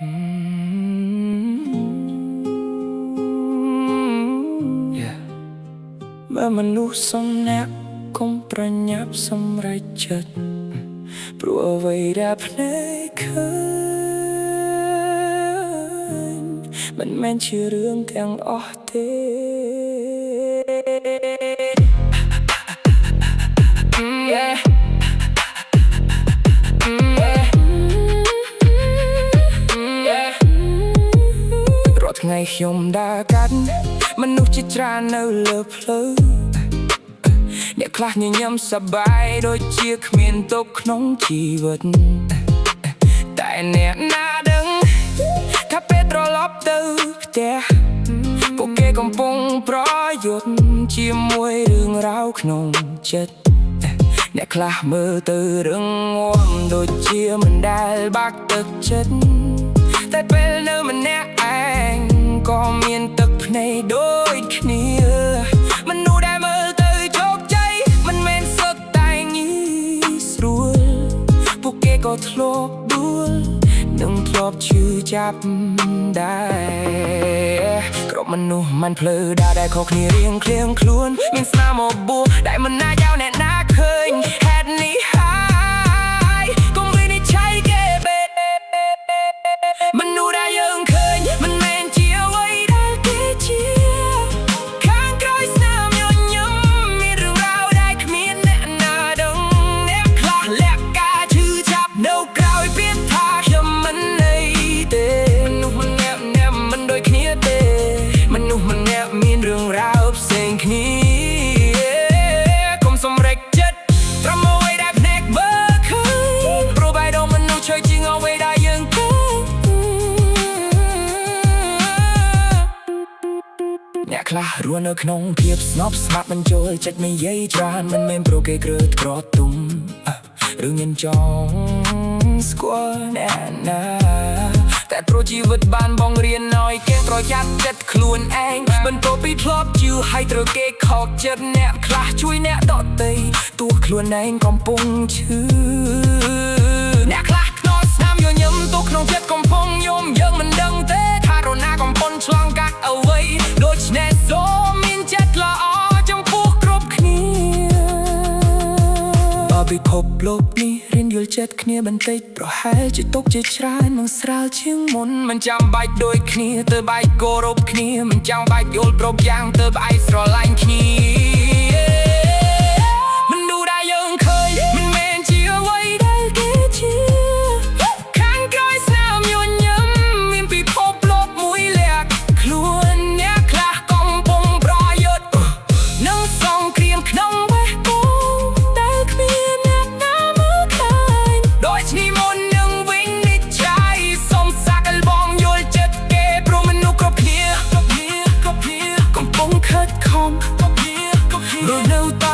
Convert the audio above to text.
มื่อมนุษย์สมนักคงประยับสำเร็จจัดព្រោះអ្វីដែលភ្នែកឃើញមិនមែនជារឿងទាំងអស់ទេរាល់ថ្ងៃខ្ញុំដើរកាត់មនុស្សជាច្រើននៅលើផ្លូវអ្នកខ្លះញញឹមសប្បាយដូចជាគ្មានទុក្ខក្នុងជីវិតតែអ្នកណាដឹងថាពេលត្រឡប់ទៅផ្ទះពួកគេកំពុងប្រយុទ្ធជាមួយរឿងរ៉ាវក្នុងចិត្តអ្នកខ្លះមើលទៅរឹងមាំដូចជាមិនដែលបាក់ទឹកចិត្តតែពេលនៅម្នាក់ឯងក៏មានទឹកភ្នែកដូចគ្នាមនុស្សដែលមើលទៅជោគជ័យមិនមែនសុទ្ធតែងាយស្រួលពួកគេក៏ធ្លាប់ដួលនឹងធ្លាប់ឈឺចាប់ដែរគ្រប់មនុស្សមិនភ្លឺដែលខុសគ្នារៀងឃ្លៀងខ្លួនមានស្នាមបួសដែលមិនអាចឲ្យអ្នកណាឃើញហេតុនេះហើយកុំវិនិច្ឆ័យគេមនុស្សដែលយើងឃើញមិនមែនជាអ្វីដែលគេជាខាងក្រោយស្នាមញញឹមមានរឿងរ៉ាវដែលគ្មានអ្នកណាដឹងអ្នកខ្លះលាក់ការឈឺចាប់នៅក្រោយពាក្យថាខ្ញុំមិនន័យទេមនុស្សម្នាក់មិនដូចគ្នាទេមនុស្សម្នាក់មានរឿងរ៉ាវផ្សេងគ្នាកុំសម្រេចចិត្តត្រឹមអ្វីដែលភ្នែកមើលឃើញព្រោះបេះដូងមនុស្សឆ្លើយជាងអ្វីដែលយើងឃើញអ្នកខ្លះរស់នៅក្នុងភាពស្ងប់ស្ងាត់មិនចូលចិត្តនិយាយច្រើនមិនមែនព្រោះគេក្រឹតក្រទុំឬញញចង់ស្គាល់អ្នកណាតែព្រោះជីវិតបានបង្រៀនឲ្យគេប្រយ័ត្នចិត្តខ្លួនឯងបន្ទាប់ពីធ្លាប់ជឿឲ្យត្រូវគេខកចិត្តអ្នកខ្លះជួយអ្នកដទៃទោះខ្លួនឯងកំពុងឈឺអ្នកខ្លះខ្នោស្នាមញញឹមទោះក្នុងចិត្តកំពុងយំយើងមិនដឹងទេថារណាកំពុងឆ្លងកាត់អ្វីដូច្នេះសូមមានចិត្តល្អចំពោះគ្រប់គ្នាបើពិភពលោកនេះរៀនយល់ចិត្តគ្នាបន្តិចប្រហែលជាទុកជាច្រើននឹងស្រាលជាងមុនមិនចាំបាច់ដូចគ្នាទៅបែកគោរពគ្នាមិនចាំបាច់យល់គ្រប់យ៉ាងទៅបែកស្រឡាញ់គ្នាមនុស្សដែលយើងឃើញមិនមែនជាអ្វីដែលគេជាខាងក្រោយស្នាមញញឹមមានពិភពលោកមួយលាក់ខ្លួនអ្នកខ្លះកំពុងប្រយុទ្ធនឹងសង្គ្រាមក្នុងបេះដូងតែគ្មានអ្នកណាមើលឃើញដូចនេះមុននឹងវិនិច្ឆ័យសូមសាកល្បងយល់ចិត្តគេព្រោះមនុស្សគ្រប់គ្នាកំពុងខិតខំរស់នៅត